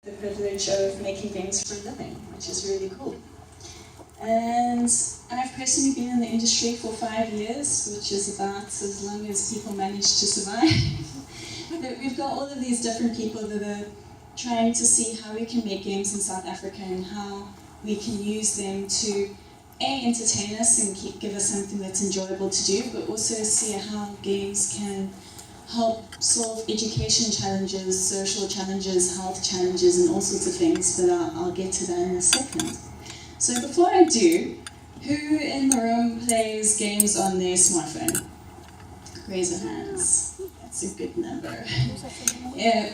the privilege of making games for a living, which is really cool. And I've personally been in the industry for 5 years, which is about as long as people manage to survive. But we've got all of these different people that are trying to see how we can make games in South Africa and how we can use them to entertain us and give us something that's enjoyable to do, but also see how games can help solve education challenges, social challenges, health challenges, and all sorts of things, but I'll get to that in a second. So before I do, who in the room plays games on their smartphone? Raise your hands. That's a good number.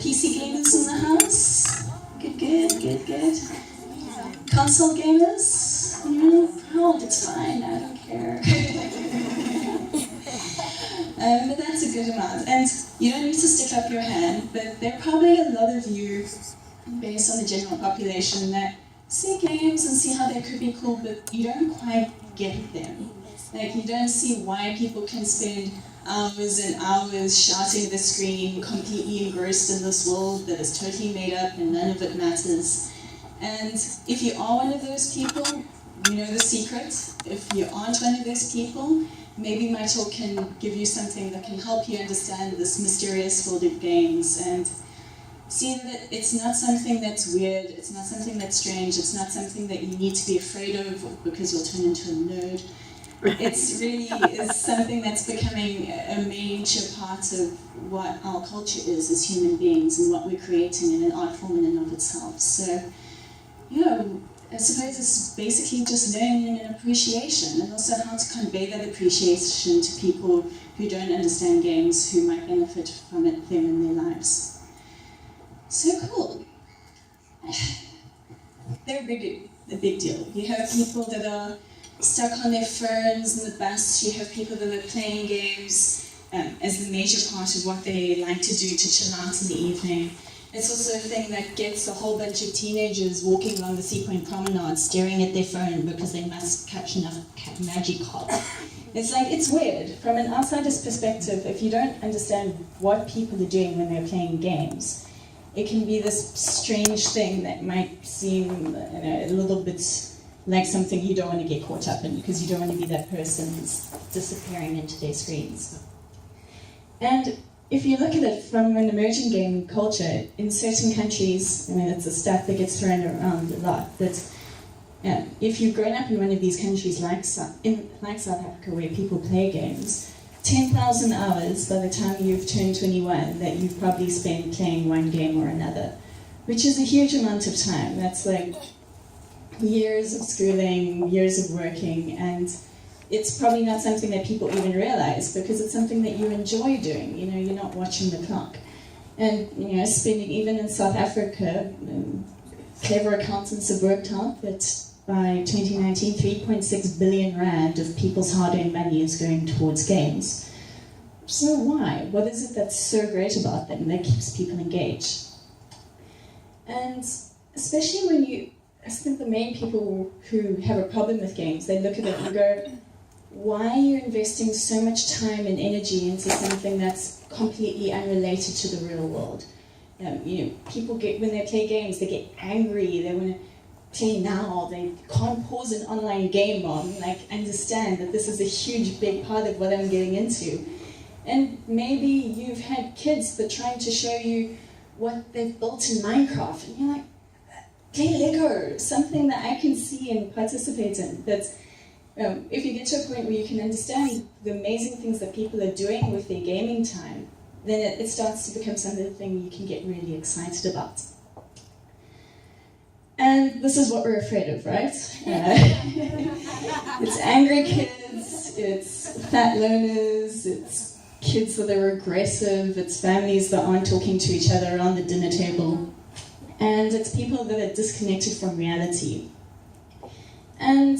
PC gamers in the house? Good. Console gamers? No, it's fine, I don't care. But that's a good amount. And you don't need to stick up your hand, but there are probably a lot of you, based on the general population, that see games and see how they could be cool, but you don't quite get them. Like, you don't see why people can spend hours and hours shouting at the screen, completely engrossed in this world that is totally made up and none of it matters. And if you are one of those people, you know the secret. If you aren't one of those people, maybe my talk can give you something that can help you understand this mysterious world of games and see that it's not something that's weird, it's not something that's strange, it's not something that you need to be afraid of because you'll turn into a nerd. It's really is something that's becoming a major part of what our culture is as human beings and what we're creating in an art form in and of itself. So, I suppose it's basically just learning and appreciation, and also how to convey that appreciation to people who don't understand games, who might benefit from them in their lives. So cool. They're a big deal. You have people that are stuck on their phones in the bus. You have people that are playing games as the major part of what they like to do to chill out in the evening. It's also a thing that gets a whole bunch of teenagers walking along the Sea Point Promenade staring at their phone because they must catch enough Magikarp. It's weird. From an outsider's perspective, if you don't understand what people are doing when they're playing games, it can be this strange thing that might seem a little bit like something you don't want to get caught up in because you don't want to be that person who's disappearing into their screens. And if you look at it from an emerging game culture, in certain countries, it's a stat that gets thrown around a lot, that if you've grown up in one of these countries like South Africa where people play games, 10,000 hours by the time you've turned 21 that you've probably spent playing one game or another, which is a huge amount of time. That's like years of schooling, years of working, and it's probably not something that people even realize because it's something that you enjoy doing. You're not watching the clock. And spending, even in South Africa, clever accountants have worked out that by 2019, 3.6 billion rand of people's hard-earned money is going towards games. So why? What is it that's so great about them that keeps people engaged? And especially I think the main people who have a problem with games, they look at it and go, why are you investing so much time and energy into something that's completely unrelated to the real world? People when they play games, they get angry, they want to play now, they can't pause an online game on, understand that this is a huge, big part of what I'm getting into. And maybe you've had kids that are trying to show you what they've built in Minecraft, and you're like, play Lego, something that I can see and participate in. That's if you get to a point where you can understand the amazing things that people are doing with their gaming time, then it starts to become something you can get really excited about. And this is what we're afraid of, right? It's angry kids, it's fat loners, it's kids that are aggressive, it's families that aren't talking to each other around the dinner table, and it's people that are disconnected from reality. And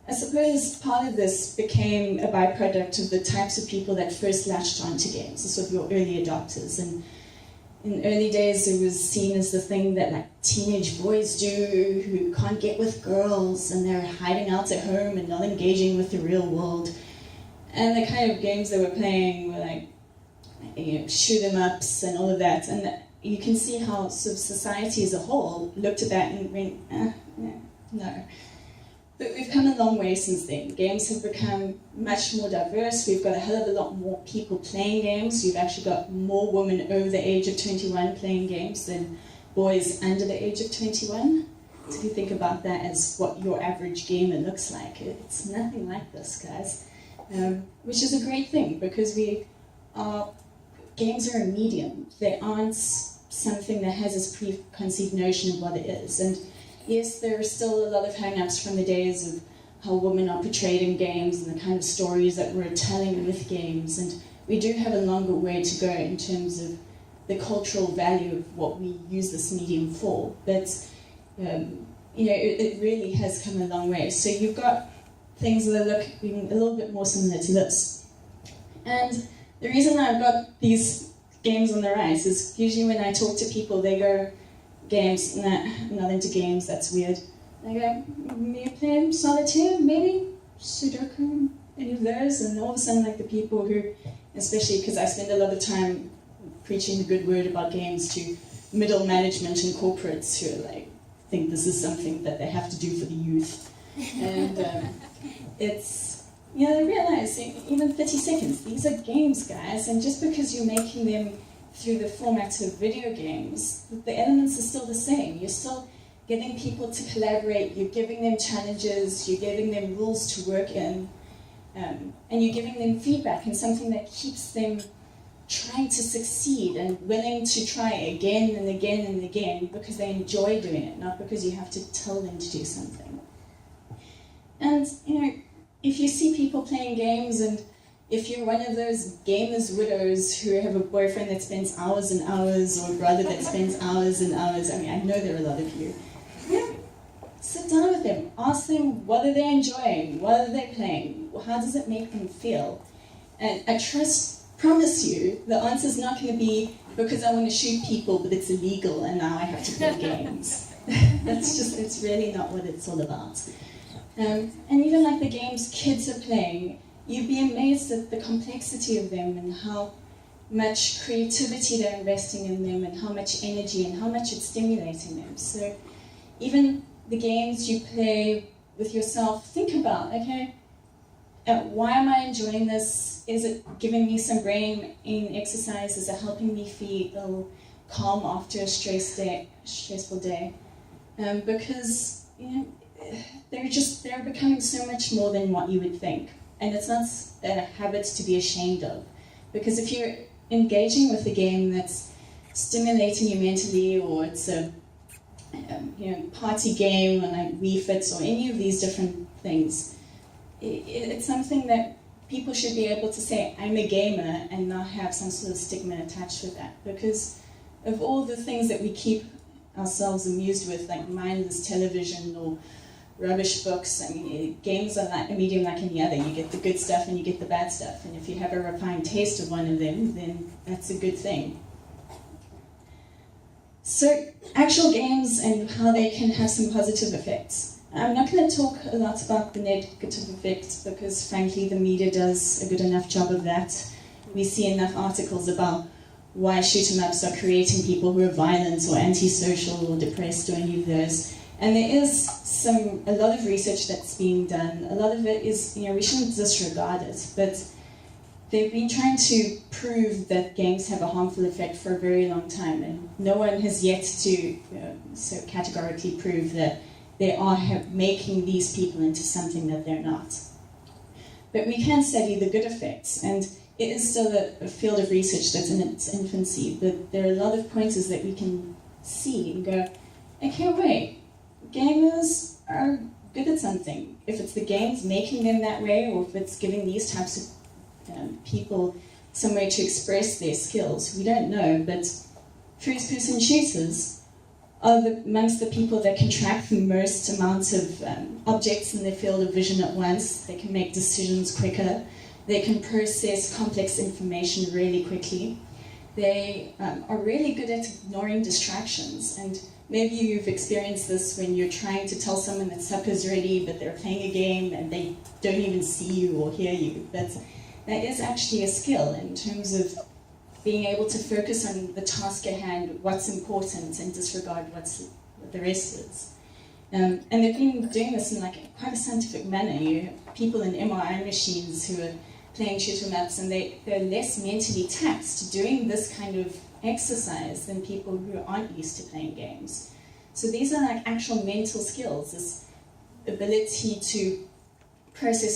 I suppose part of this became a byproduct of the types of people that first latched onto games, the sort of your early adopters. And in early days, it was seen as the thing that teenage boys do who can't get with girls, and they're hiding out at home and not engaging with the real world. And the kind of games they were playing were shoot 'em ups and all of that. And you can see how sort of society as a whole looked at that and went, no. But we've come a long way since then. Games have become much more diverse. We've got a hell of a lot more people playing games. We've actually got more women over the age of 21 playing games than boys under the age of 21. So if you think about that as what your average gamer looks like, it's nothing like this, guys. Which is a great thing, because games are a medium. They aren't something that has this preconceived notion of what it is. And yes, there are still a lot of hang-ups from the days of how women are portrayed in games and the kind of stories that we're telling with games. And we do have a longer way to go in terms of the cultural value of what we use this medium for. But it really has come a long way. So you've got things that are looking a little bit more similar to this. And the reason I've got these games on the rise is usually when I talk to people, they go, games, nah, I'm not into games, that's weird. I go, you play solitaire, maybe? Sudoku, any of those? And all of a sudden, like the people who, especially because I spend a lot of time preaching the good word about games to middle management and corporates who are like, think this is something that they have to do for the youth. And they realize, even 30 seconds, these are games, guys, and just because you're making them through the format of video games, the elements are still the same. You're still getting people to collaborate, you're giving them challenges, you're giving them rules to work in, and you're giving them feedback and something that keeps them trying to succeed and willing to try again and again and again because they enjoy doing it, not because you have to tell them to do something. And, if you see people playing games, and if you're one of those gamers widows who have a boyfriend that spends hours and hours, or a brother that spends hours and hours, I know there are a lot of you, sit down with them, ask them what are they enjoying, what are they playing, how does it make them feel? And I promise you, the answer's not going to be because I want to shoot people, but it's illegal and now I have to play games. It's really not what it's all about. And even like the games kids are playing, you'd be amazed at the complexity of them and how much creativity they're investing in them and how much energy and how much it's stimulating them. So even the games you play with yourself, think about, okay, why am I enjoying this? Is it giving me some brain exercise? Is it helping me feel calm after a stressful day? Because they're becoming so much more than what you would think. And it's not a habit to be ashamed of. Because if you're engaging with a game that's stimulating you mentally, or it's a party game, or like Wii Fits, or any of these different things, it's something that people should be able to say, I'm a gamer, and not have some sort of stigma attached with that. Because of all the things that we keep ourselves amused with, like mindless television or rubbish books, games are like a medium like any other. You get the good stuff and you get the bad stuff. And if you have a refined taste of one of them, then that's a good thing. So, actual games and how they can have some positive effects. I'm not going to talk a lot about the negative effects because, frankly, the media does a good enough job of that. We see enough articles about why shoot-'em-ups are creating people who are violent or antisocial or depressed or any of those. And there is a lot of research that's being done. A lot of it is, we shouldn't disregard it, but they've been trying to prove that games have a harmful effect for a very long time, and no one has yet to so categorically prove that they are making these people into something that they're not. But we can study the good effects, and it is still a field of research that's in its infancy, but there are a lot of pointers that we can see and go, okay, wait, gamers are good at something. If it's the games making them that way, or if it's giving these types of people some way to express their skills, we don't know, but first-person shooters are amongst the people that can track the most amount of objects in their field of vision at once. They can make decisions quicker. They can process complex information really quickly. They are really good at ignoring distractions, and maybe you've experienced this when you're trying to tell someone that supper's ready, but they're playing a game and they don't even see you or hear you. But that is actually a skill in terms of being able to focus on the task at hand, what's important, and disregard what the rest is. And they've been doing this in quite a scientific manner. You have people in MRI machines who are playing shoot 'em ups, and they're less mentally taxed doing this kind of exercise than people who aren't used to playing games. So these are actual mental skills, this ability to process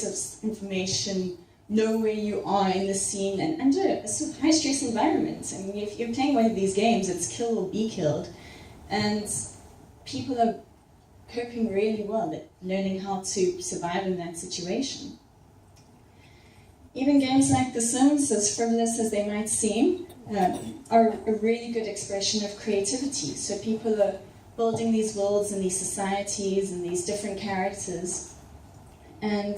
information, know where you are in the scene, and under a sort of high-stress environment. I mean, if you're playing one of these games, it's kill or be killed, and people are coping really well at learning how to survive in that situation. Even games like The Sims, as frivolous as they might seem, are a really good expression of creativity. So people are building these worlds and these societies and these different characters, and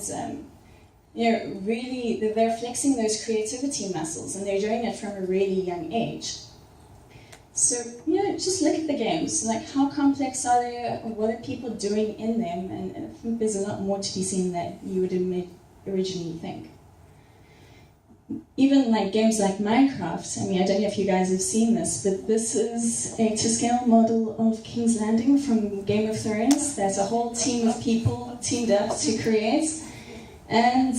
really they're flexing those creativity muscles, and they're doing it from a really young age. So just look at the games. How complex are they? What are people doing in them? And I think there's a lot more to be seen that you would originally think. Even games like Minecraft, I mean, I don't know if you guys have seen this, but this is a to-scale model of King's Landing from Game of Thrones. There's a whole team of people teamed up to create. And,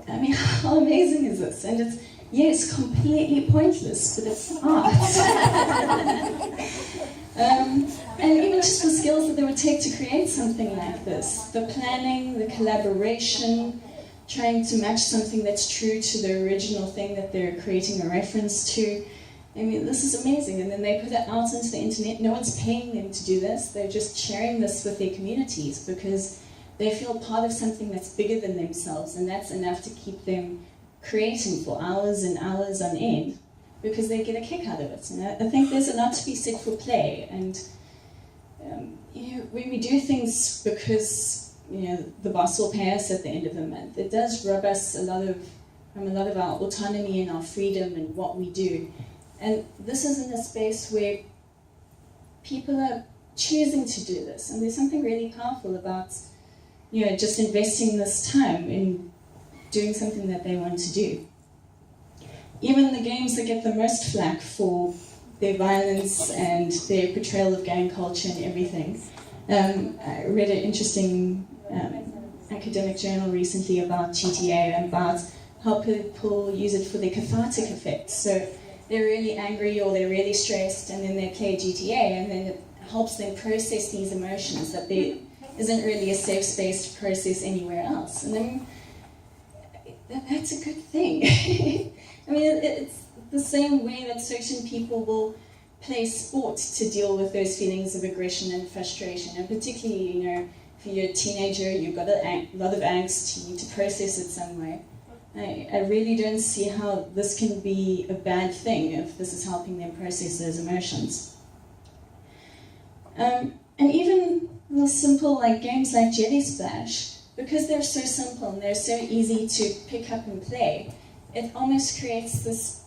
I mean, how amazing is this? And it's completely pointless, but it's art. And even just the skills that they would take to create something like this. The planning, the collaboration, trying to match something that's true to the original thing that they're creating a reference to. I mean, this is amazing. And then they put it out into the internet. No one's paying them to do this. They're just sharing this with their communities because they feel part of something that's bigger than themselves, and that's enough to keep them creating for hours and hours on end because they get a kick out of it. And I think there's a lot to be said for play. And when we do things because the boss will pay us at the end of the month, it does rob us from a lot of our autonomy and our freedom and what we do. And this is in a space where people are choosing to do this, and there's something really powerful about just investing this time in doing something that they want to do. Even the games that get the most flack for their violence and their portrayal of gang culture and everything. I read an interesting academic journal recently about GTA and about how people use it for their cathartic effect. So they're really angry or they're really stressed, and then they play GTA, and then it helps them process these emotions that there isn't really a safe space to process anywhere else. And then that's a good thing. I mean, it's the same way that certain people will play sport to deal with those feelings of aggression and frustration, and particularly, if you're a teenager, you've got a lot of angst, you need to process it some way. I really don't see how this can be a bad thing if this is helping them process those emotions. And even the simple games like Jelly Splash, because they're so simple and they're so easy to pick up and play, it almost creates this,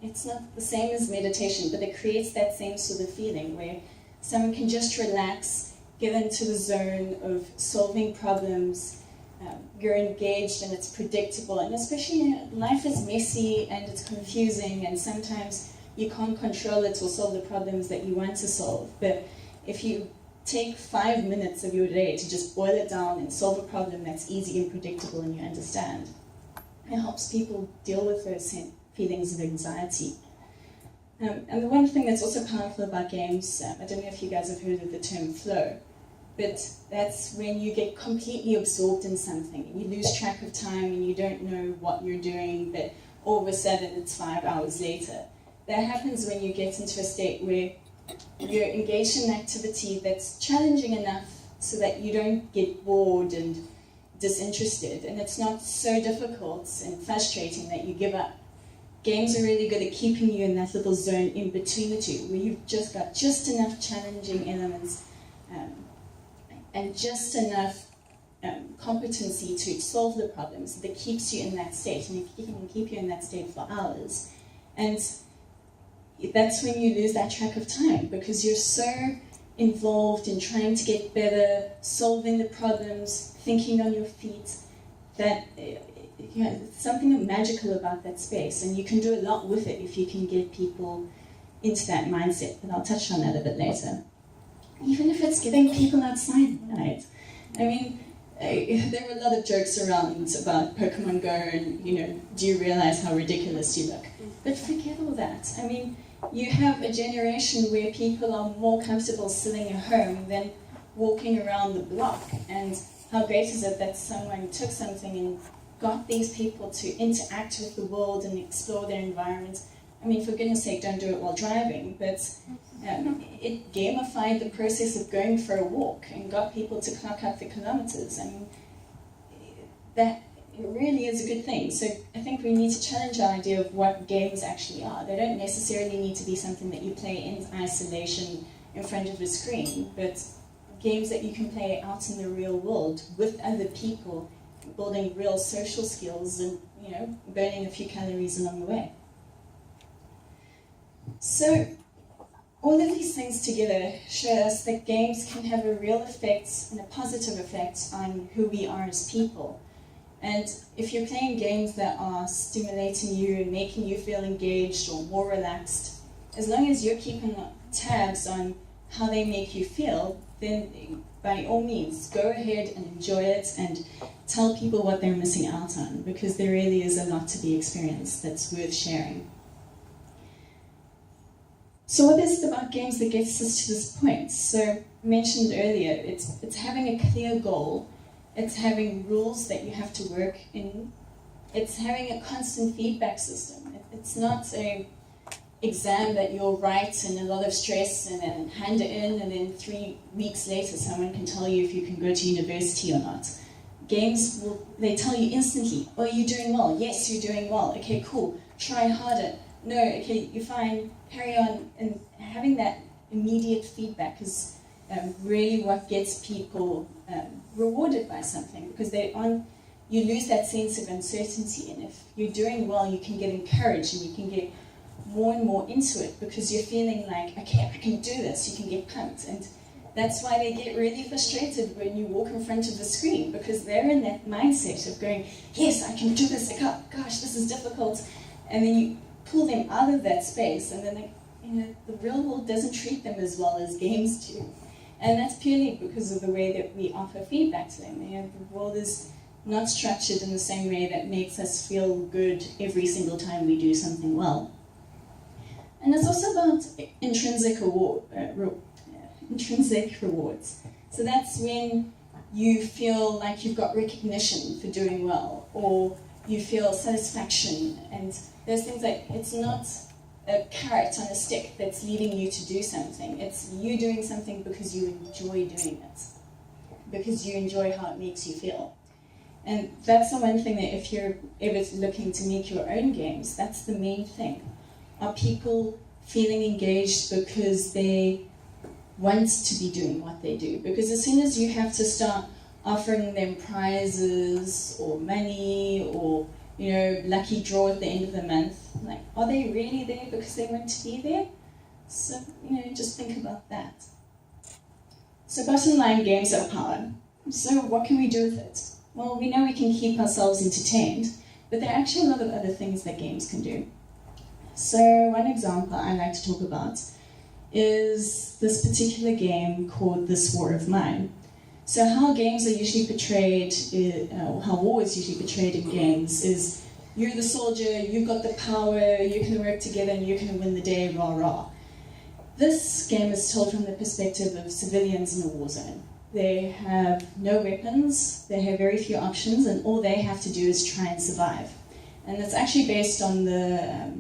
it's not the same as meditation, but it creates that same sort of feeling where someone can just relax, get into the zone of solving problems. You're engaged and it's predictable, and especially life is messy and it's confusing, and sometimes you can't control it or solve the problems that you want to solve. But if you take 5 minutes of your day to just boil it down and solve a problem that's easy and predictable and you understand, it helps people deal with those feelings of anxiety. And the one thing that's also powerful about games, I don't know if you guys have heard of the term flow, but that's when you get completely absorbed in something. You lose track of time and you don't know what you're doing, but all of a sudden it's 5 hours later. That happens when you get into a state where you're engaged in an activity that's challenging enough so that you don't get bored and disinterested, and it's not so difficult and frustrating that you give up. Games are really good at keeping you in that little zone in between the two, where you've just got just enough challenging elements and just enough competency to solve the problems that keeps you in that state, and it can keep you in that state for hours. And that's when you lose that track of time, because you're so involved in trying to get better, solving the problems, thinking on your feet, that something magical about that space, and you can do a lot with it if you can get people into that mindset. But I'll touch on that a bit later. Even if it's getting people outside at night. I mean, there were a lot of jokes around about Pokemon Go and, do you realize how ridiculous you look? But forget all that. I mean, you have a generation where people are more comfortable sitting at home than walking around the block. And how great is it that someone took something and got these people to interact with the world and explore their environment. I mean, for goodness sake, don't do it while driving, but it gamified the process of going for a walk and got people to clock up the kilometers. I mean, that it really is a good thing. So I think we need to challenge our idea of what games actually are. They don't necessarily need to be something that you play in isolation in front of a screen, but games that you can play out in the real world with other people, building real social skills and, burning a few calories along the way. So all of these things together show us that games can have a real effect and a positive effect on who we are as people. And if you're playing games that are stimulating you and making you feel engaged or more relaxed, as long as you're keeping tabs on how they make you feel, then by all means, go ahead and enjoy it and tell people what they're missing out on, because there really is a lot to be experienced that's worth sharing. So what is it about games that gets us to this point? So I mentioned earlier, it's having a clear goal, it's having rules that you have to work in, it's having a constant feedback system. It's not an exam that you'll write and a lot of stress and then hand it in, and then 3 weeks later someone can tell you if you can go to university or not. Games, they tell you instantly, oh, you're doing well, yes, you're doing well, okay, cool, try harder, no, okay, you're fine, carry on. And having that immediate feedback is really what gets people rewarded by something, because you lose that sense of uncertainty, and if you're doing well, you can get encouraged and you can get more and more into it because you're feeling like, okay, I can do this, you can get pumped. And that's why they get really frustrated when you walk in front of the screen, because they're in that mindset of going, yes, I can do this, like, oh, gosh, this is difficult. And then you pull them out of that space, and then the real world doesn't treat them as well as games do. And that's purely because of the way that we offer feedback to them. The world is not structured in the same way that makes us feel good every single time we do something well. And it's also about intrinsic rewards. So that's when you feel like you've got recognition for doing well, or you feel satisfaction, and there's things like, it's not a carrot on a stick that's leading you to do something. It's you doing something because you enjoy doing it, because you enjoy how it makes you feel. And that's the one thing that if you're ever looking to make your own games, that's the main thing. Are people feeling engaged because they want to be doing what they do? Because as soon as you have to start offering them prizes or money or lucky draw at the end of the month, like, are they really there because they want to be there? So, just think about that. So bottom line, games are power. So what can we do with it? Well, we know we can keep ourselves entertained, but there are actually a lot of other things that games can do. So one example I like to talk about is this particular game called This War of Mine. So how games are usually portrayed, or how war is usually portrayed in games is, you're the soldier, you've got the power, you can work together and you're going to win the day, rah rah. This game is told from the perspective of civilians in a war zone. They have no weapons, they have very few options, and all they have to do is try and survive. And it's actually based on the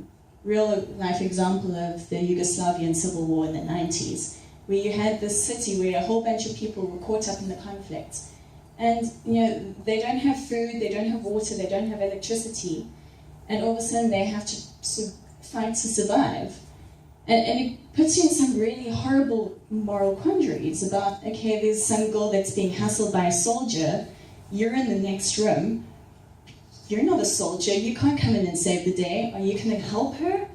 real life example of the Yugoslavian civil war in the 90s, where you had this city where a whole bunch of people were caught up in the conflict. And they don't have food, they don't have water, they don't have electricity, and all of a sudden they have to fight to survive. And it puts you in some really horrible moral quandaries about, okay, there's some girl that's being hassled by a soldier, you're in the next room, you're not a soldier, you can't come in and save the day. Are you going to help her?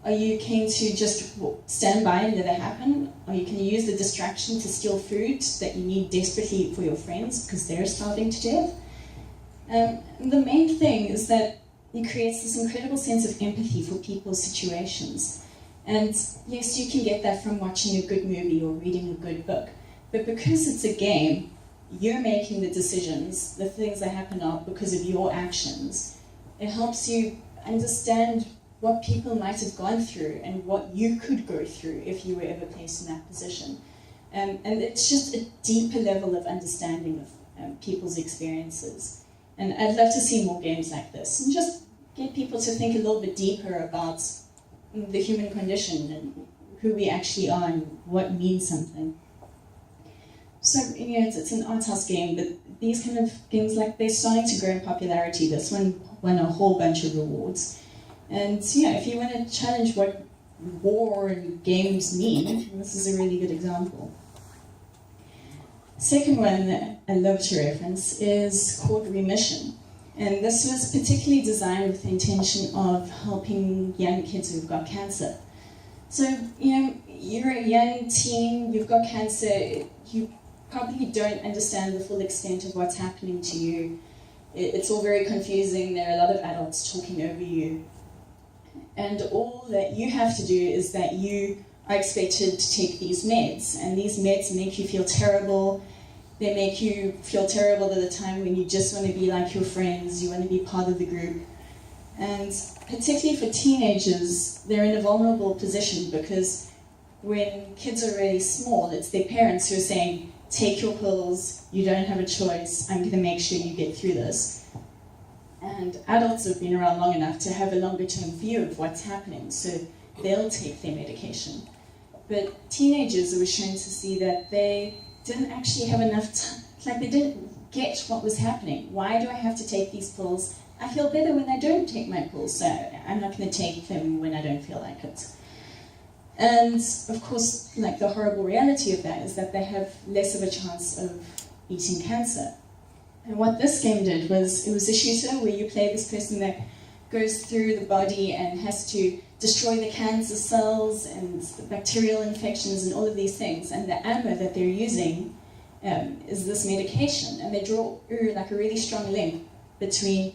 Are you keen to just stand by and let it happen? Are you going to use the distraction to steal food that you need desperately for your friends because they're starving to death? The main thing is that it creates this incredible sense of empathy for people's situations. And yes, you can get that from watching a good movie or reading a good book, but because it's a game, you're making the decisions, the things that happen are because of your actions. It helps you understand what people might have gone through and what you could go through if you were ever placed in that position. And it's just a deeper level of understanding of people's experiences. And I'd love to see more games like this and just get people to think a little bit deeper about the human condition and who we actually are and what means something. So, it's an art house game, but these kind of games, they're starting to grow in popularity. This one won a whole bunch of awards. And if you want to challenge what war and games mean, this is a really good example. Second one that I love to reference is called Remission. And this was particularly designed with the intention of helping young kids who've got cancer. So, you're a young teen, you've got cancer, you probably don't understand the full extent of what's happening to you. It's all very confusing, there are a lot of adults talking over you. And all that you have to do is that you are expected to take these meds, and these meds make you feel terrible. They make you feel terrible at a time when you just want to be like your friends, you want to be part of the group. And particularly for teenagers, they're in a vulnerable position because when kids are really small, it's their parents who are saying, take your pills, you don't have a choice, I'm going to make sure you get through this. And adults have been around long enough to have a longer term view of what's happening, so they'll take their medication. But teenagers were shown to see that they didn't actually have enough time, they didn't get what was happening. Why do I have to take these pills? I feel better when I don't take my pills, so I'm not going to take them when I don't feel like it. And of course, the horrible reality of that is that they have less of a chance of beating cancer. And what this game did was, it was a shooter where you play this person that goes through the body and has to destroy the cancer cells and the bacterial infections and all of these things. And the ammo that they're using is this medication. And they draw a really strong link between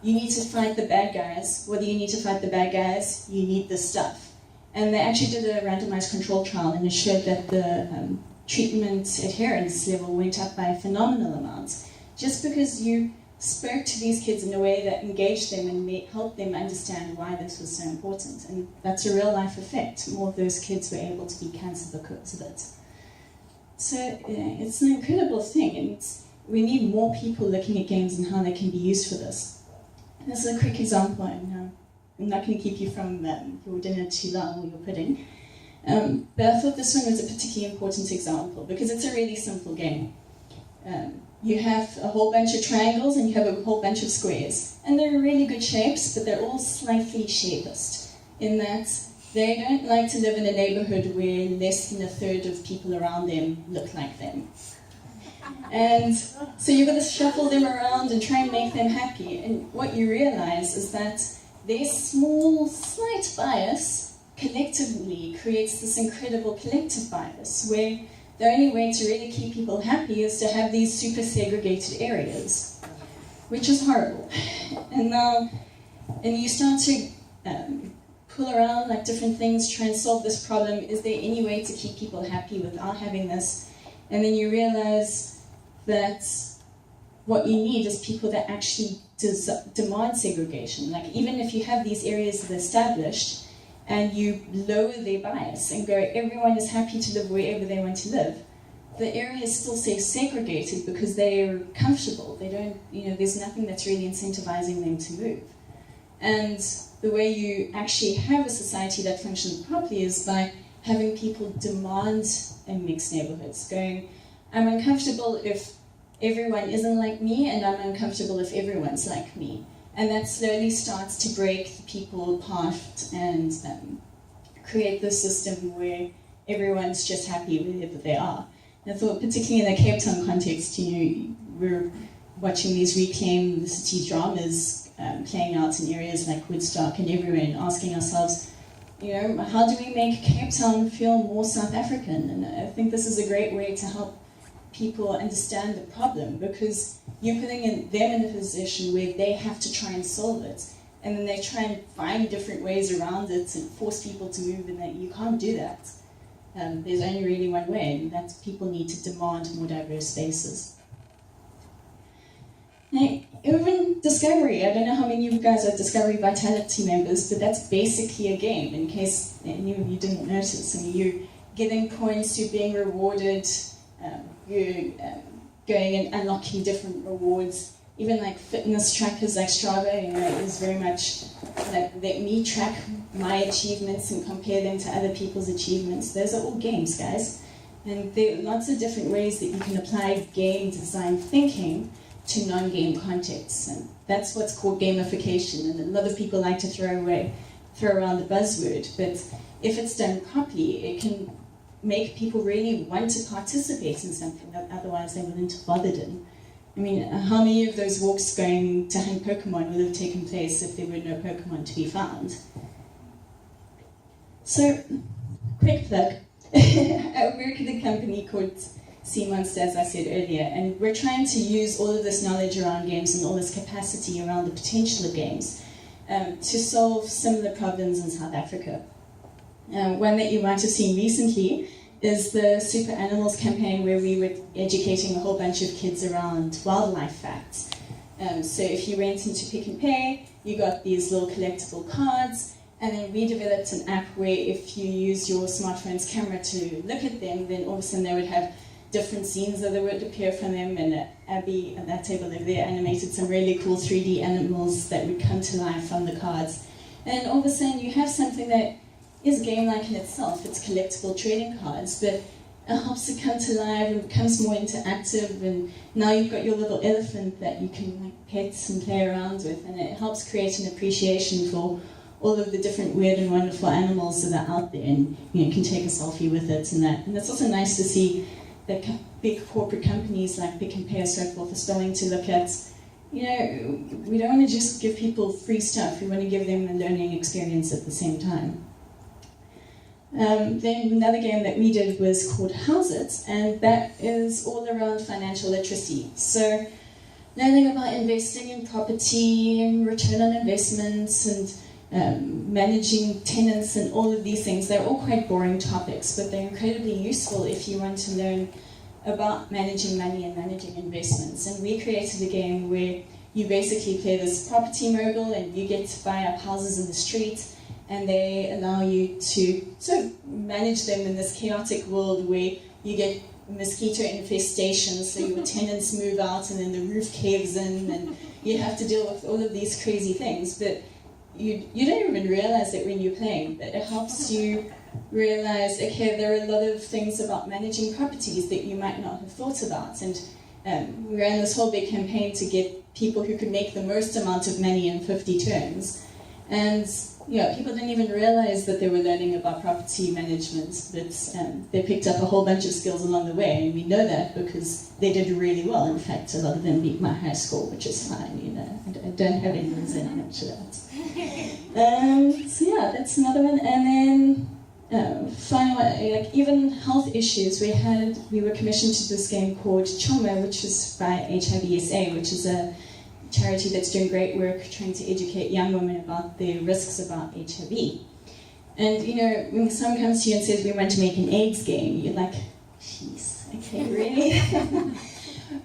you need to fight the bad guys. Whether you need to fight the bad guys, you need this stuff. And they actually did a randomized control trial, and it showed that the treatment adherence level went up by phenomenal amounts, just because you spoke to these kids in a way that engaged them and helped them understand why this was so important. And that's a real life effect. More of those kids were able to beat cancer because of it. So it's an incredible thing, and we need more people looking at games and how they can be used for this. And this is a quick example. I'm not going to keep you from your dinner too long or your pudding. But I thought this one was a particularly important example because it's a really simple game. You have a whole bunch of triangles and you have a whole bunch of squares. And they're really good shapes, but they're all slightly shapist in that they don't like to live in a neighborhood where less than a third of people around them look like them. And so you've got to shuffle them around and try and make them happy. And what you realize is that their small, slight bias collectively creates this incredible collective bias where the only way to really keep people happy is to have these super segregated areas, which is horrible. And you start to pull around different things, try and solve this problem. Is there any way to keep people happy without having this? And then you realize that what you need is people that actually demand segregation. Even if you have these areas that are established and you lower their bias and go, everyone is happy to live wherever they want to live, the areas still stay segregated because they're comfortable. They don't, there's nothing that's really incentivizing them to move. And the way you actually have a society that functions properly is by having people demand in mixed neighborhoods, going, I'm uncomfortable if everyone isn't like me, and I'm uncomfortable if everyone's like me. And that slowly starts to break the people apart and create this system where everyone's just happy wherever they are. And I thought, particularly in the Cape Town context, we're watching these reclaim the city dramas playing out in areas like Woodstock and everywhere, and asking ourselves, how do we make Cape Town feel more South African? And I think this is a great way to help people understand the problem, because you're putting them in a position where they have to try and solve it. And then they try and find different ways around it and force people to move, and that you can't do that. There's only really one way, and that's people need to demand more diverse spaces. Now, even Discovery, I don't know how many of you guys are Discovery Vitality members, but that's basically a game, in case any of you didn't notice. I mean, you're getting points, you're being rewarded, you're going and unlocking different rewards. Even like fitness trackers like Strava, you know, is very much like, let me track my achievements and compare them to other people's achievements. Those are all games, guys. And there are lots of different ways that you can apply game design thinking to non-game contexts. And that's what's called gamification. And a lot of people like to throw around the buzzword. But if it's done properly, it can make people really want to participate in something that otherwise they wouldn't have bothered in. I mean, how many of those walks going to hunt Pokemon would have taken place if there were no Pokemon to be found? So, quick plug. I work at a company called Sea Monster, as I said earlier, and we're trying to use all of this knowledge around games and all this capacity around the potential of games to solve similar problems in South Africa. One that you might have seen recently is the Super Animals campaign, where we were educating a whole bunch of kids around wildlife facts. So if you went into Pick and Pay, you got these little collectible cards, and then we developed an app where if you use your smartphone's camera to look at them, then all of a sudden they would have different scenes that would appear from them, and Abby at that table over there animated some really cool 3D animals that would come to life from the cards. And all of a sudden you have something that is game-like in itself. It's collectible trading cards, but it helps it come to life and becomes more interactive, and now you've got your little elephant that you can like pet and play around with, and it helps create an appreciation for all of the different weird and wonderful animals that are out there, and you can take a selfie with it and that. And it's also nice to see that big corporate companies like Pick and Pay or so forth are starting to look at, we don't want to just give people free stuff, we want to give them a learning experience at the same time. Then another game that we did was called House It, and that is all around financial literacy. So learning about investing in property and return on investments and managing tenants and all of these things. They're all quite boring topics, but they're incredibly useful if you want to learn about managing money and managing investments. And we created a game where you basically play this property mogul and you get to buy up houses in the street, and they allow you to sort of manage them in this chaotic world where you get mosquito infestations, so your tenants move out and then the roof caves in and you have to deal with all of these crazy things. But you don't even realize it when you're playing, but it helps you realize, okay, there are a lot of things about managing properties that you might not have thought about. And we ran this whole big campaign to get people who could make the most amount of money in 50 turns. And people didn't even realize that they were learning about property management, but they picked up a whole bunch of skills along the way, and we know that because they did really well. In fact, a lot of them beat my high score, which is fine, I don't have any resentment to that. That's another one. And then final one, like even health issues. We were commissioned to this game called Choma, which is by HIVSA, which is a charity that's doing great work trying to educate young women about the risks about HIV. And when someone comes to you and says, we want to make an AIDS game, you're like, jeez, okay, really?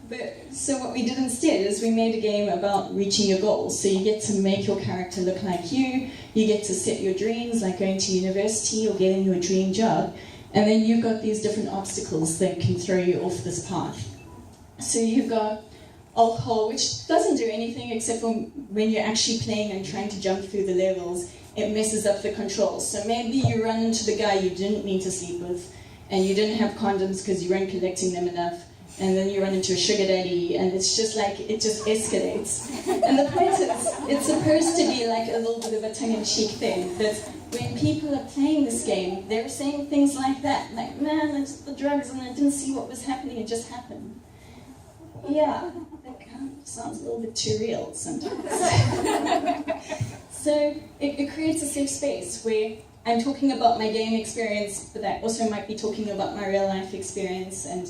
But so what we did instead is we made a game about reaching your goals. So you get to make your character look like you get to set your dreams, like going to university or getting your dream job, and then you've got these different obstacles that can throw you off this path. So you've got alcohol, which doesn't do anything except for when you're actually playing and trying to jump through the levels, it messes up the controls. So maybe you run into the guy you didn't mean to sleep with, and you didn't have condoms because you weren't collecting them enough, and then you run into a sugar daddy, and it's just like, it just escalates. And the point is, it's supposed to be like a little bit of a tongue-in-cheek thing, but when people are playing this game, they're saying things like that, like, man, it's the drugs, and I didn't see what was happening, it just happened. Yeah, that kind of sounds a little bit too real sometimes. So it creates a safe space where I'm talking about my game experience, but I also might be talking about my real life experience, and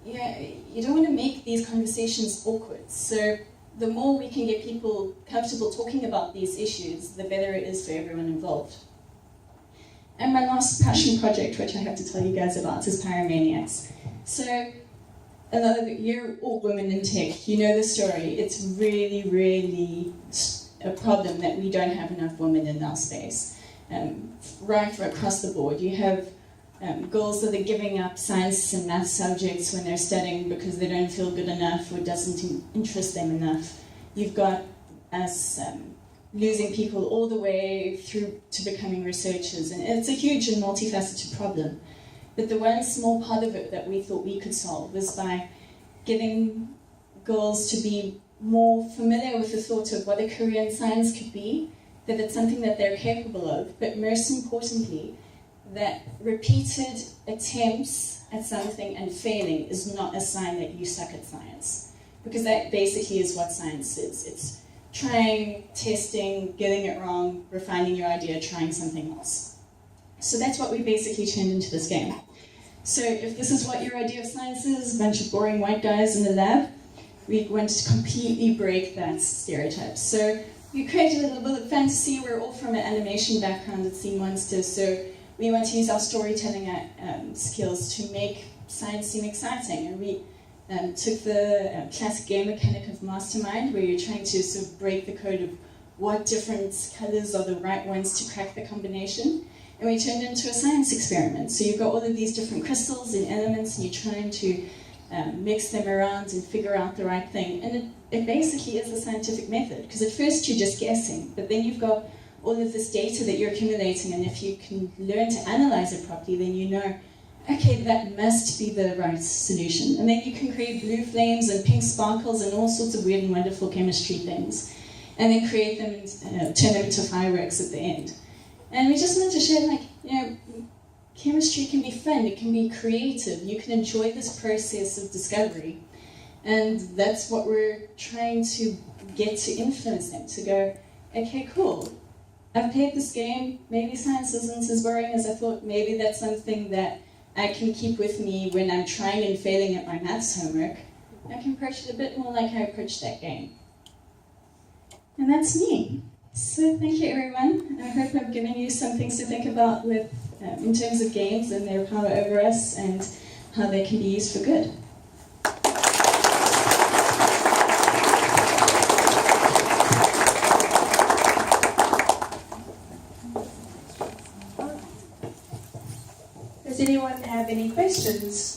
you don't want to make these conversations awkward. So the more we can get people comfortable talking about these issues, the better it is for everyone involved. And my last passion project, which I have to tell you guys about, is Pyromaniacs. So, you're all women in tech, you know the story. It's really, really a problem that we don't have enough women in our space. Right across the board. You have girls that are giving up science and math subjects when they're studying because they don't feel good enough or it doesn't interest them enough. You've got us losing people all the way through to becoming researchers, and it's a huge and multifaceted problem. But the one small part of it that we thought we could solve was by getting girls to be more familiar with the thought of what a career in science could be, that it's something that they're capable of, but most importantly, that repeated attempts at something and failing is not a sign that you suck at science. Because that basically is what science is. It's trying, testing, getting it wrong, refining your idea, trying something else. So that's what we basically turned into this game. So if this is what your idea of science is, a bunch of boring white guys in the lab, we want to completely break that stereotype. So we created a little bit of fantasy. We're all from an animation background at Sea Monsters, so we want to use our storytelling skills to make science seem exciting. And we took the classic game mechanic of Mastermind, where you're trying to sort of break the code of what different colors are the right ones to crack the combination. And we turned it into a science experiment. So you've got all of these different crystals and elements, and you're trying to mix them around and figure out the right thing. And it basically is a scientific method, because at first you're just guessing, but then you've got all of this data that you're accumulating, and if you can learn to analyze it properly, then you know, okay, that must be the right solution. And then you can create blue flames and pink sparkles and all sorts of weird and wonderful chemistry things, and then create them and turn them into fireworks at the end. And we just wanted to share, like, you know, chemistry can be fun, it can be creative, you can enjoy this process of discovery. And that's what we're trying to get to influence them, to go, okay, cool, I've played this game, maybe science isn't as boring as I thought, maybe that's something that I can keep with me when I'm trying and failing at my maths homework. I can approach it a bit more like I approached that game. And that's me. So thank you, everyone. I hope I've given you some things to think about with, in terms of games and their power over us and how they can be used for good. Does anyone have any questions?